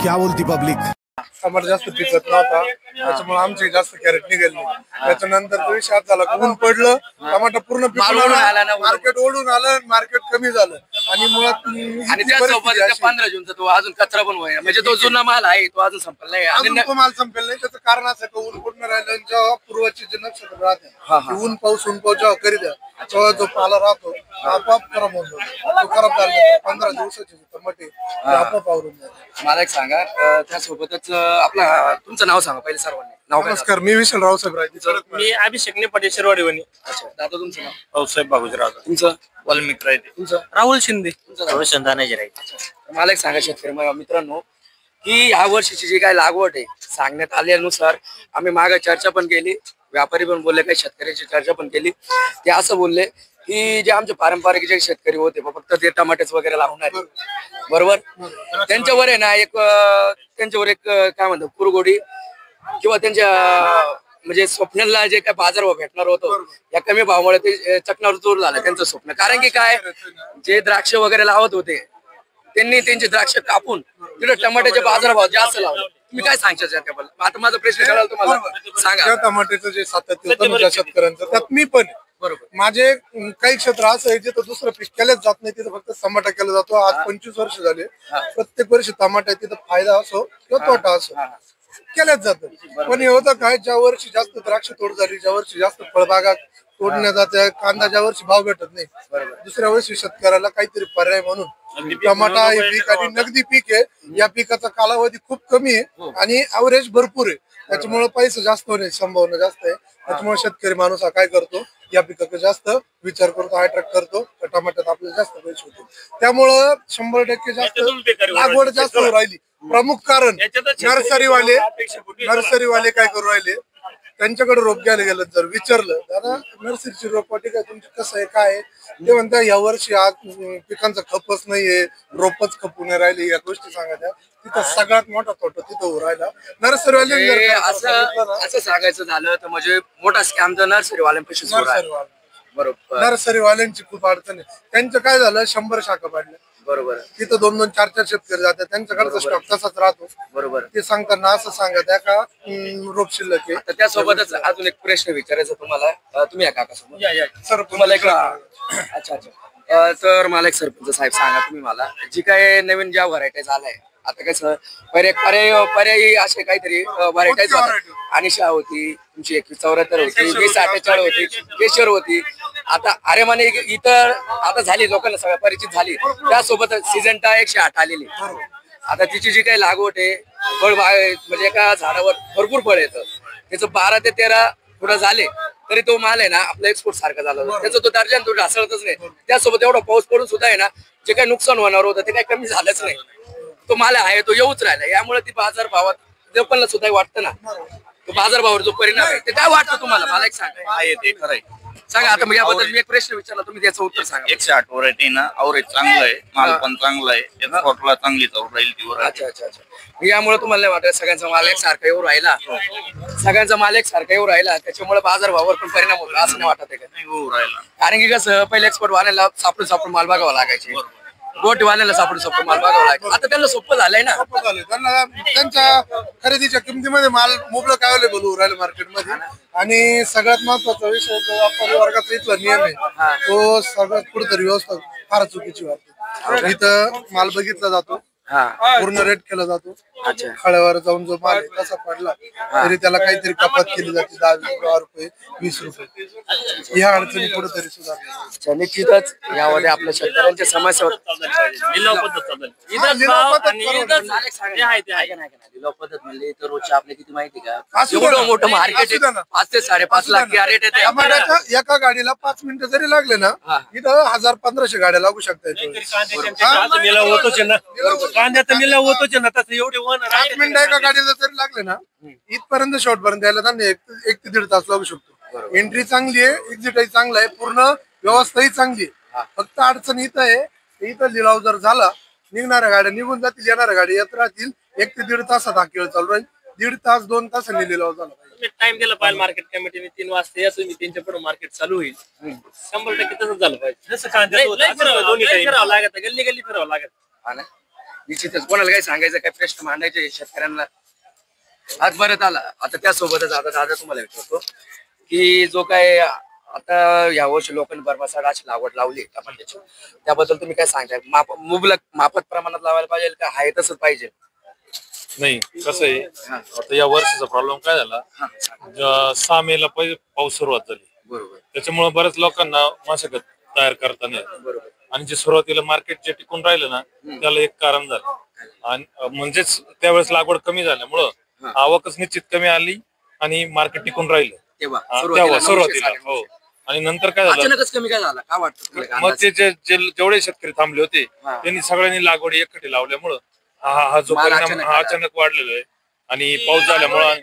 क्या बोलती पब्लिक। टमाटर जास्त पिकत नव्हता, त्याच्यामुळे आमचे जास्त कॅरेट निघाले. त्याच्यानंतर तो विषय झाला, ऊन पडलं, टमाटर पूर्ण मार्केट ओढून आलं, मार्केट कमी झालं आणि मुळात आणि त्यासोबत 15 जूनचा तो अजून कचरा पण होईल, म्हणजे तो जुना माल आहे तो अजून संपला नाही. अजून तो माल संपेल नाही. त्याचं कारण असं की ऊन पूर्ण राहिलं, जेव्हा पूर्वाचे जे नक्षत्र राहते ऊन पाऊस जेव्हा करीत तेव्हा जो पाला राहतो आपोआप खराब होतो. तो खराब झाला 15 दिवसाचे टमाटे आपोआप आवरून जाते. मला एक सांगा, त्यासोबतच आपला तुमचं नाव सांगा पहिले सर्वांनी. नमस्कार, मी विशाल रावसाहेब रायते. मी अभिषेक नेपाटे शिरवाडीवणी. अच्छा दादा, तुमचं नाव? रावसाहेब बाबूजराव. तुमचं? वाल्मिक रायते. तुमचं? राहुल शिंदे. तुमचं? मला एक सांगा शेतकरी मित्रांनो, की या वर्षीची जी काय लागवड आहे सांगण्यात आल्यानुसार आम्ही मागे चर्चा पण केली, व्यापारी पण बोलले, काही शेतकऱ्याची चर्चा पण केली. ते असं बोलले की जे आमचे पारंपरिक जे शेतकरी होते फक्त ते टमाटेच वगैरे लावणार, बरोबर, त्यांच्यावर आहे ना त्यांच्यावर एक काय म्हणतो कुरगोडी किंवा त्यांच्या म्हणजे स्वप्नाला जे काय बाजारभाव भेटणार होतो या कमी भावामुळे ते चकनावर जोर झालं त्यांचं स्वप्न. कारण की काय, जे द्राक्ष वगैरे लावत होते त्यांनी त्यांचे द्राक्ष कापून तिथे टमाट्याचे बाजारभाव जास्त लावले. तुम्ही काय सांगता त्याबद्दल? आता माझा प्रश्न कळाला तुम्हाला, सांगा. टमाट्याचं जे सातत्य होतं शेतकऱ्यांचं त्यात मी पण बरोबर. माझे काही क्षेत्र असं आहे जिथं दुसरं पीक केलंच जात नाही, तिथं फक्त टमाटा केला जातो. आज 25 वर्ष झाले, प्रत्येक वर्षी टमाटा तिथं फायदा असो किंवा तोटा असो केल्याच जातं. पण हे होतं काय, ज्या वर्षी जास्त द्राक्ष तोड झाली, ज्या वर्षी जास्त फळबागा तोडण्यात जाते, कांदा ज्या वर्षी भाव भेटत नाही, दुसऱ्या वर्षी शेतकऱ्याला काहीतरी पर्याय म्हणून टमाटा हे पीक आणि नगदी पीक आहे. या पिकाचा कालावधी खूप कमी आहे आणि ऍव्हरेज भरपूर आहे, त्याच्यामुळे पैसे जास्त होण्याची संभावना जास्त आहे. त्याच्यामुळे शेतकरी माणूस हा काय करतो, या पिकाचा जास्त विचार करतो, अट्रॅक्ट करतो, टमाट्यात आपल्याला जास्त पैसे होते. त्यामुळं 100% जास्त लागवड जास्त होऊ राहिली. प्रमुख कारण नर्सरीवाले काय करू राहिले, त्यांच्याकडे रोप घ्यायला गेलं जर विचारलं, दादा नर्सरीची रोपवाटी काय तुमची कसं आहे काय, ते म्हणतात या वर्षी आज पिकांचा खपच नाहीये, रोपच खपून राहिली, या गोष्टी सांगायच्या. तिथं सगळ्यात मोठा तोटा तिथं हो राहिला नर्सरीवाले. असं सांगायचं झालं तर म्हणजे मोठा स्कॅम तर नर्सरीवाल्यांपाशी बरोबर. नर्सरीवाल्यांची खूप अडचण आहे. त्यांचं काय झालं, 100 शाखा पाडल्या, बरोबर, तिथं 2-2, 4-4 शेतकरी जातात, त्यांच्याकडचा स्टॉक तसाच राहतो, बरोबर. ते सांगताना असं सांगत आहे का रोप शिल्लक आहे. त्यासोबतच अजून एक प्रश्न विचारायचा तुम्हाला, तुम्ही या काकासोबत सर तुम्हाला एक अच्छा. तर मला एक सरपंच साहेब सांगा, तुम्ही मला जी काय नवीन ज्या व्हरायटीज आलाय आता कसं पर्यायी असे काहीतरी व्हरायटीज होतात. अनिशा होती तुमची 2174 होती, 2048 होती, केशर होती. आता अरे माने इतर आता झाली, लोकांना सगळं परिचित झाली. त्यासोबत सिजंटा 108 आलेली. आता तिची जी काही लागवड आहे, फळ म्हणजे एका झाडावर भरपूर फळ येतं, त्याचं 12 ते 13 पुढे झाले तरी तो माल आहे ना आपला एक्सपोर्ट सारखा झाला, त्याचा तो दर्जा तो ढासळतच नाही. त्यासोबत एवढा पाऊस पडून सुद्धा आहे ना जे काही नुकसान होणार होतं ते काही कमी झालंच नाही. तो माल आहे तो येऊच राहिला. यामुळे ती बाजार भावात लोकांना सुद्धा वाटतं ना, तो बाजार भावावर जो परिणाम आहे ते काय वाटतं तुम्हाला? मला एक सांगा. ते खरंय. सांगा. आता मग याबद्दल मी एक प्रश्न विचारला, तुम्ही त्याचं उत्तर सांगा. 108 व्हरायटी ना, अवरेज चांगलं आहे, माल पण चांगला आहे, एक्सपोर्टला चांगली चालू राहील ती व्हरायटी. अच्छा. यामुळे तुम्हाला नाही वाटत सगळ्यांचा माल एक सारखा येऊ राहिला, सगळ्यांचा माल एक सारखा येऊ राहिला त्याच्यामुळे बाजार भावावर पण परिणाम होतो असं नाही वाटत आहे का? नाही होऊ राहिला. कारण की कसं पहिले एक्सपोर्ट वाल्याला सापडून माल बघावं लागायचे, गोटवाल्याला सापडून माल बघावं लागायचं. आता त्यांना सोपं झालंय ना, त्यांना त्यांच्या खरेदीच्या किमतीमध्ये माल मुबलक अवेलेबल होऊ राहिला मार्केटमध्ये. आणि सगळ्यात महत्वाचा विषय जो व्यापारी वर्गाचा इथला नियम आहे तो सगळ्यात कुठेतरी व्यवस्था फार चुकीची वाटते. इथं माल बघितला जातो, पूर्ण रेट केला जातो, खळ्यावर जाऊन जो माल कसा पडला तरी त्याला काहीतरी कपात केली जाते, 10-20 रुपये 20 रुपये. ह्या अडचणी कुठेतरी सुधारल्या. निश्चितच यामध्ये आपल्या शेतकऱ्यांच्या समस्या लिलाव पद्धत म्हणली तर रोजच्या आपल्या किती माहिती का, एवढं मोठं मार्केट आहे, 5 ते 5.5 लाख रेट येते. एका गाडीला 5 मिनिटं जरी लागले ना इथं 1000-1500 गाड्या लागू शकतात. कांद्याचा निलाव होतोच ना, तसं एवढे 8 मिनिटं एका गाडीला जरी लागले ना इथपर्यंत शॉर्ट पर्यंत यायला त्यांनी 1 ते 1.5 तास लागू शकतो. एंट्री चांगली आहे, एक्झिटही चांगला आहे, पूर्ण व्यवस्थाही चांगली आहे. फक्त अडचण इथं आहे, इथं लिलाव जर झाला निघणाऱ्या गाड्या निघून जातील, येणाऱ्या गाड्या येत राहतील. 1 ते 1.5 तासात हा खेळ चालू राहील. 1.5 तास 2 तासांनी लिलाव झाला पाहिजे. टाइम दिला पाहिजे मार्केट कमिटीने. 3 वाजता या तुम्ही, त्यांच्या पुढे मार्केट चालू होईल. 100% तसंच झालं पाहिजे. जसं कांद्याचं गल्ली गल्ली फिरावं लागत. निश्चितच कोणाला काही सांगायचं काय प्रश्न मांडायचे शेतकऱ्यांना आज परत आला. आता त्यासोबतच आता दादा तुम्हाला विचारतो की जो काय आता या वर्षी लोकांनी बरमासाड अशी लागवड लावली टमाट्याची, त्याबद्दल तुम्ही काय सांगताय? मुबलक माफक प्रमाणात लावायला पाहिजे का आहे तसंच पाहिजे? नाही कसं आहे, आता या वर्षीचा प्रॉब्लेम काय झाला, 6 मेला पाऊस सुरुवात झाली. बरोबर त्याच्यामुळे बऱ्याच लोकांना मशागत तयार करता नाही आली. बरोबर. आणि जे सुरुवातीला मार्केट जे टिकून राहिलं ना, त्याला एक कारण झालं. आणि म्हणजेच त्यावेळेस लागवड कमी झाल्यामुळं आवकच निश्चित कमी आली आणि मार्केट टिकून राहिलं तेव्हा सुरुवातीला. हो. आणि नंतर काय झालं, अचानकच कमी काय झाला काय वाटतं? मग ते जेवढे शेतकरी थांबले होते त्यांनी सगळ्यांनी लागवड एकटी लावल्यामुळं हा जो परिणाम हा अचानक वाढलेला आहे. आणि पाऊस झाल्यामुळं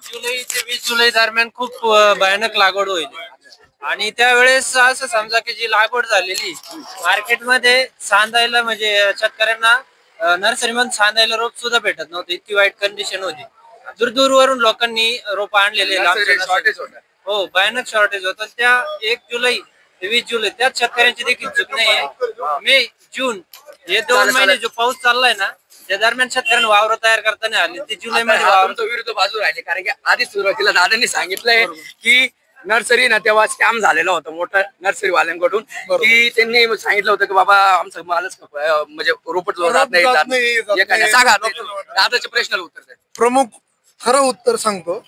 जुलै ते 20 जुलै दरम्यान खूप भयानक लागवड होईल. आणि त्यावेळेस असं समजा की जी लागवड झालेली मार्केटमध्ये सांधायला म्हणजे शेतकऱ्यांना नर्सरीमध्ये सांधायला रोप सुद्धा भेटत नव्हते, इतकी वाईट कंडिशन होती. दूरवरून लोकांनी रोप आणलेले. हो, भयानक शॉर्टेज होतं. त्या 1 जुलै ते 20 जुलै त्याच शेतकऱ्यांची देखील चूक नाहीये. मे जून हे 2 महिने जो पाऊस चाललाय ना, त्या दरम्यान शेतकऱ्यांना वावर तयार करताना आले. ते जुलै मध्ये वावर विरुद्ध बाजू राहिले, कारण की आधी सुरुवातीला दादांनी सांगितलंय की नर्सरी ना तेव्हा स्कॅम झालेला होता मोठा नर्सरी वाल्यांकडून, की त्यांनी सांगितलं होतं की बाबा आमचं मालच म्हणजे रोपट जात नाही. सांगा दादाच्या प्रश्नाला उत्तर द्या. प्रमुख खरं उत्तर सांगतो,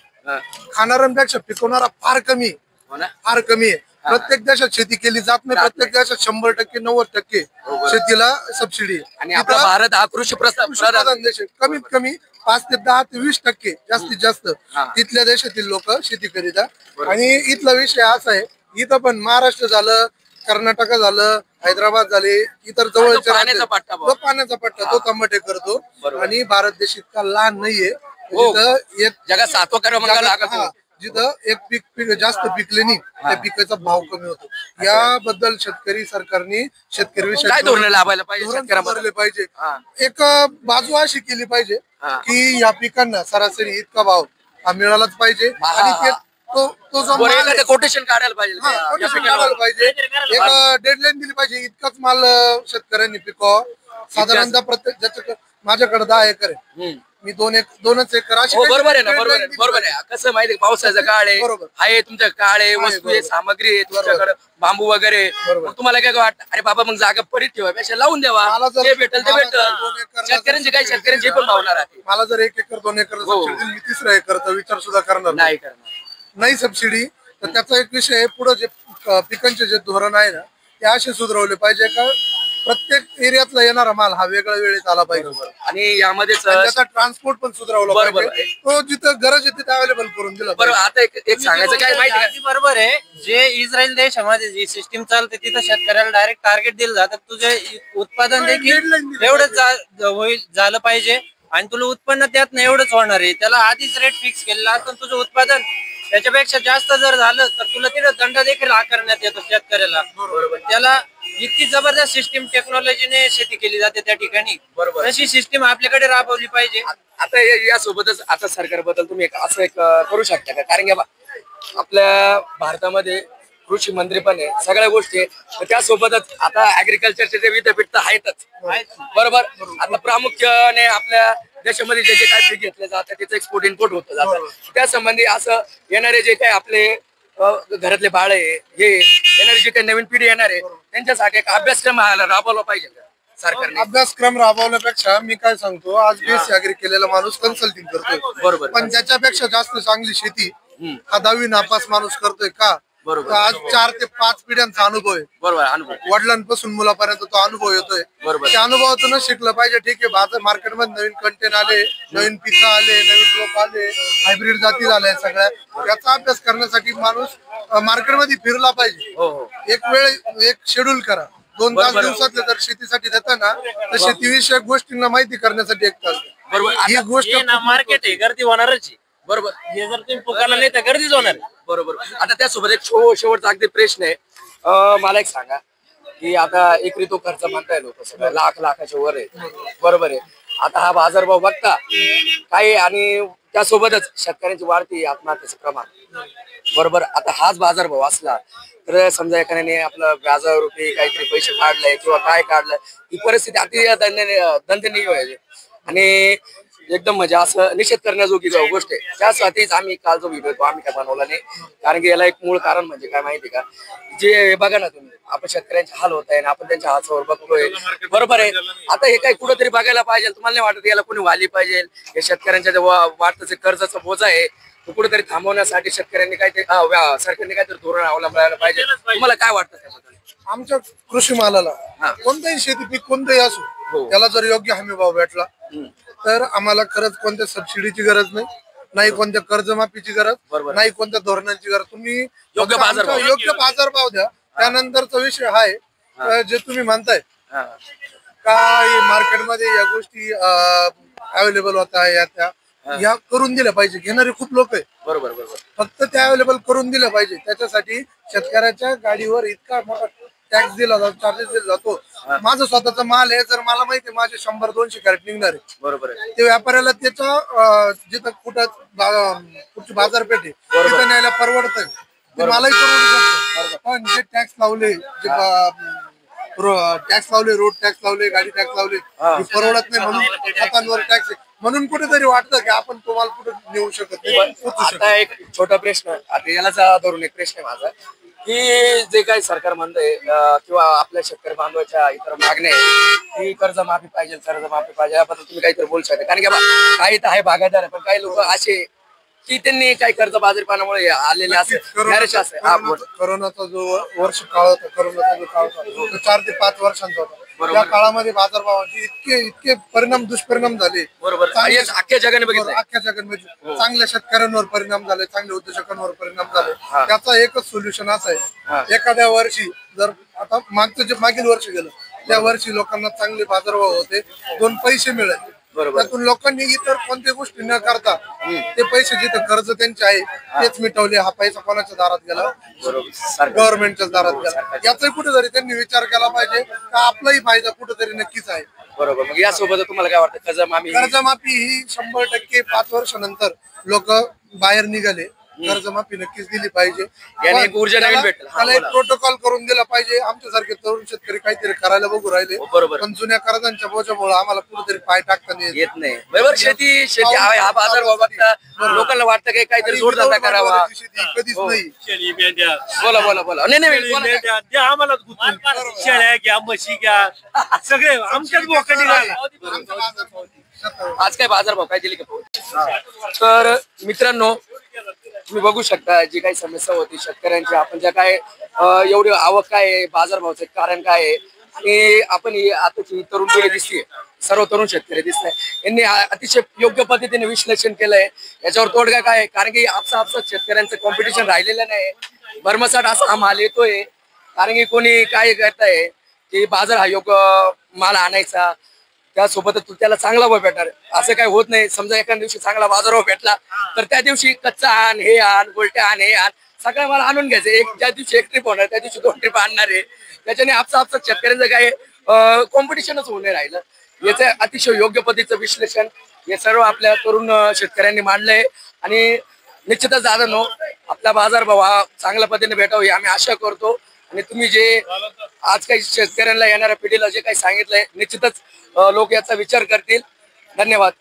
खाणाऱ्यांपेक्षा पिकवणारा फार कमी, हो ना? फार कमी आहे. प्रत्येक देशात शेती केली जात नाही. प्रत्येक देशात 100% 90% शेतीला सबसिडी आहे. आणि आपला भारत हा कृषी प्रधान देश आहे. कमीत कमी 5 ते 10 ते 20% जास्तीत जास्त तिथल्या देशातील लोक शेती करीतात. आणि इथला विषय असा आहे, इथं पण महाराष्ट्र झालं, कर्नाटक झालं, हैदराबाद झाले, इतर जवळचे पाण्याचा पट्टा तो पाण्याचा पट्टा तो टमाटे करतो. आणि भारत देश इतका लहान नाहीये जिथं एक जगात 7वा क्रमांक लागतो. जिथं एक पीक जास्त पिकले नाही त्या पिकाचा भाव कमी होतो. याबद्दल शेतकरी सरकारने शेतकरी काय धोरण लावायला पाहिजे धोरण पाहिजे. एक बाजू अशी केली पाहिजे की या पिकांना सरासरी इतका भाव हा मिळालाच पाहिजे. आणि तो जो माल कोटेशन काढायला पाहिजे, काढायला पाहिजे. एक डेडलाईन दिली पाहिजे, इतकाच माल शेतकऱ्यांनी पिकावं. साधारणतः प्रत्येक ज्याच्या माझ्याकडे 10 एकर आहे, मी 2च एकर अशी. बरोबर आहे ना, बरोबर आहे. कसं माहिती पावसाचा काळ आहे, तुमच्या काळ आहे, वस्तू आहे, सामग्री आहे तुमच्याकडे, बांबू वगैरे. तुम्हाला काय वाटतं, अरे बाबा मग जागा परीत ठेवायपेक्षा लावून द्यावा, जे भेटेल ते भेटेल. शेतकऱ्यांचे काही शेतकऱ्यांचे पण भावणार आहे. मला जर 1 एकर 2 एकर मी 3रा एकरचा विचार सुद्धा करणार नाही सबसिडी. तर त्याचा एक विषय आहे, पुढे जे पिकांचे जे धोरण आहे ना ते असे सुधारवले पाहिजे का प्रत्येक एरियातला येणारा माल हा वेगळ्या वेळेत आला पाहिजे. आणि यामध्ये त्याचा ट्रान्सपोर्ट पण सुधारवला पाहिजे. तो जिथं गरज आहे तिथे अवेलेबल करून दिला. बरोबर. आता एक सांगायचं काय माहिती आहे, बरोबर आहे. जे इस्रायल देशामध्ये जी सिस्टीम चालते तिथं शेतकऱ्याला डायरेक्ट टार्गेट दिलं जातं, तुझे उत्पादन देखील एवढंच होईल झालं पाहिजे आणि तुला उत्पन्न त्यात एवढंच होणार आहे. त्याला आधीच रेट फिक्स केलेला असतो. तुझं उत्पादन त्याच्यापेक्षा जास्त जर झालं तर तुला तिथं दंड देखील आकारण्यात येतो शेतकऱ्याला. त्याला इतकी जबरदस्त सिस्टीम टेक्नॉलॉजीने शेती केली जाते त्या ठिकाणी. बरोबर, तशी सिस्टीम आपल्याकडे राबवली पाहिजे. आता यासोबतच आता सरकारबद्दल तुम्ही असं एक करू शकता का, कारण की आपल्या भारतामध्ये कृषी मंत्री पण आहे, सगळ्या गोष्टी आहे. त्यासोबतच आता ऍग्रिकल्चरचे जे विद्यापीठ तर आहेतच, बरोबर. आता प्रामुख्याने आपल्या देशामध्ये जे काय पीक घेतलं जातं त्याचं एक्सपोर्ट इम्पोर्ट होतं जातं. त्या संबंधी असं येणारे जे काही आपले घरातले बाळ आहे, हे येणारी जे काही नवीन पिढी येणार आहे त्यांच्यासाठी एक अभ्यासक्रम राबवला पाहिजे सरकारने. अभ्यासक्रम राबवण्यापेक्षा मी काय सांगतो, आज बीएससी अग्री केलेला माणूस कन्सल्टिंग करतोय, बरोबर, पण त्याच्यापेक्षा जास्त चांगली शेती हा 10वी नापास माणूस करतोय का? बरोबर. आज 4 ते 5 पिढ्यांचा अनुभव आहे. बरोबर, अनुभव वडिलांपासून मुलापर्यंत तो अनुभव येतोय. त्या अनुभवातूनच शिकलं पाहिजे. ठीक आहे, बाजार मार्केटमध्ये नवीन कंटेन आले, नवीन पिकं आले, नवीन रोप आले, हायब्रिड जाती झाल्या सगळ्या. याचा अभ्यास करण्यासाठी माणूस मार्केटमध्ये फिरला पाहिजे. एक वेळ एक शेड्यूल करा, 2 तास दिवसातले जर शेतीसाठी देता ना तर शेतीविषयक गोष्टींना माहिती करण्यासाठी 1 तास. बरोबर. ही गोष्ट मार्केट आहे, गर्दी होणारच. बरोबर, हे जर तुम्ही पुकारला नाही तर गर्दीच होणार. बरोबर. आता त्यासोबत एक शेवटचा अगदी प्रश्न आहे, मला एक सांगा की आता एकरी तो खर्च म्हणताय लोक सगळं लाखाच्या वर आहे, बरोबर आहे. आता हा बाजारभाव बघता काही आणि त्यासोबतच शेतकऱ्यांची वाढती आत्महत्येचं प्रमाण बरोबर. आता हाच बाजारभाव असला तर समजा एखाद्याने आपलं व्याजारूपी काहीतरी पैसे काढले किंवा काय काढलं, ही परिस्थिती अति दंडनीय व्हायची आणि एकदम म्हणजे असं निषेध करण्याजोगी गोष्ट आहे. त्यासाठीच आम्ही काल जो व्हिडिओ तो आम्ही काय बनवला नाही, कारण की याला एक मूळ कारण म्हणजे काय माहिती का, जे बघा ना तुम्ही, आपण शेतकऱ्यांचे हाल होत आहे आणि आपण त्यांच्या हातावर बघतोय बरोबर आहे. आता हे काही कुठेतरी बघायला पाहिजे. तुम्हाला नाही वाटत याला कोणी वाली पाहिजे? हे शेतकऱ्यांच्या वाढतं कर्जाचा बोजा आहे तो कुठेतरी थांबवण्यासाठी शेतकऱ्यांनी काहीतरी सरकारने काहीतरी धोरण अवलंबायला पाहिजे. तुम्हाला काय वाटतं त्याबद्दल? आमच्या कृषी मालाला कोणतंही शेती पीक कोणतंही असो, त्याला जर योग्य हमी भाव भेटला तर आम्हाला खरंच कोणत्या सबसिडीची गरज नाही कोणत्या कर्जमाफीची गरज नाही, कोणत्या धोरणांची गरज. तुम्ही योग्य बाजारभाव द्या. त्यानंतरचा विषय हा आहे जे तुम्ही म्हणताय काय मार्केटमध्ये या गोष्टी अवेलेबल होता या करून दिल्या पाहिजे. घेणारे खूप लोक आहे बरोबर. फक्त त्या अवेलेबल करून दिल्या पाहिजे. त्याच्यासाठी शेतकऱ्याच्या गाडीवर इतका मोठा टॅक्स दिला जातो, चार्जेस दिला जातो. माझं स्वतःचा माल आहे, जर मला माहिती माझे 100-200 कॅरेट निघणार आहे बरोबर, ते व्यापाऱ्याला त्याच्या जिथं कुठची बाजारपेठ आहे तिथं न्यायला परवडतंय, ते मलाही परवडू शकतं. पण जे टॅक्स लावले, जे टॅक्स लावले, रोड टॅक्स लावले, गाडी टॅक्स लावले, हे परवडत नाही. म्हणून खतांवर टॅक्स आहे, म्हणून कुठेतरी वाटतं की आपण तो माल कुठे नेऊ शकत नाही. आता एक छोटा प्रश्न, आता याला धरून एक प्रश्न आहे माझा, की जे काही सरकार म्हणतंय किंवा आपल्या शेतकरी बांधवाच्या इतर मागण्या आहे की कर्जमाफी पाहिजे याबद्दल तुम्ही काहीतरी बोलू शकता? कारण की काही तर आहे बागायतदार, पण काही लोक असे की त्यांनी काही कर्जबाजारीपणामुळे आलेले असे. करोनाचा जो वर्ष काळ होता, करोनाचा जो काळ होता तो 4 ते 5 वर्षांचा होता. त्या काळामध्ये बाजारभावाचे इतके दुष्परिणाम झाले बरोबर. अख्ख्या जगाने बघितलं, अख्ख्या जगामध्ये चांगल्या शेतकऱ्यांवर परिणाम झाले, चांगल्या उद्योजकांवर परिणाम झाले. त्याचा एकच सोल्युशन असं आहे, एखाद्या वर्षी जर आता मागील वर्ष गेलं त्या वर्षी लोकांना चांगले बाजारभाव होते, 2 पैसे मिळाले, त्यातून लोकांनी इतर कोणत्या गोष्टी न करता ते पैसे जिथे कर्ज त्यांचे आहे तेच मिटवले. हा पैसा कोणाच्या दारात गेला? गव्हर्नमेंटच्या दारात गेला. याचा कुठेतरी त्यांनी विचार केला पाहिजे का आपलाही फायदा कुठेतरी नक्कीच आहे. बरोबर. मग यासोबत तुम्हाला काय वाटतं? कर्जमाफी ही 100% 5 वर्षानंतर लोक बाहेर निघाले. कर्जमाफी नक्कीच दिली पाहिजे, ऊर्जा नवीन भेटेल. त्याला एक प्रोटोकॉल करून दिला पाहिजे. आमच्यासारखे तरुण शेतकरी काहीतरी करायला बघू राहिले, पण जुन्या कर्जांच्या बोजामुळे आम्हाला कुठेतरी पाय टाकता येत नाही. बरोबर. शेती हा बाजार भाव बघता लोकांना वाटतं की काहीतरी जोडधंदा करावा. कधीच नाही. बोला. नाही आम्हाला शेळ्या घ्या, म्हशी घ्या, सगळे आमच्याच बोकाडी. आज काय बाजारभाव काय दिले का? तर मित्रांनो, तुम्ही बघू शकता जी काही समस्या होती शेतकऱ्यांची, आपण ज्या काय एवढी आवक काय आहे, बाजारभावाचं कारण काय आहे, आणि आपण ही आताची तरुण पिढी दिसते, सर्व तरुण शेतकरी दिसत आहे, यांनी अतिशय योग्य पद्धतीने विश्लेषण केलंय. याच्यावर तोडगा काय आहे? कारण की आपसात शेतकऱ्यांचं कॉम्पिटिशन राहिलेलं नाही. भरमसाठ असा हा माल येतोय, कारण की कोणी काय करताय की बाजार हा योग्य माल आणायचा, त्यासोबतच त्याला चांगला भाव भेटणार असं काही होत नाही. समजा एखाद्या दिवशी चांगला बाजारभाव भेटला तर त्या दिवशी कच्चा आण, हे आण, गोलट्या आण, हे आण, सगळं मला आणून घ्यायचं. ज्या दिवशी 1 ट्रिप होणार त्या दिवशी 2 ट्रिप आणणार आहे. त्याच्याने आपसात शेतकऱ्यांचं काय कॉम्पिटिशनच होऊन राहिलं. याचं अतिशय योग्य पद्धतीचं विश्लेषण हे सर्व आपल्या तरुण शेतकऱ्यांनी मांडलंय आणि निश्चितच दादा आपला बाजारभाव हा चांगल्या पद्धतीने भेटावा ही आम्ही आशा करतो. आणि तुम्ही जे आज काही शेतकऱ्यांना येणाऱ्या पिढीला जे काही सांगितलंय निश्चितच लोक याचा विचार करतील. धन्यवाद.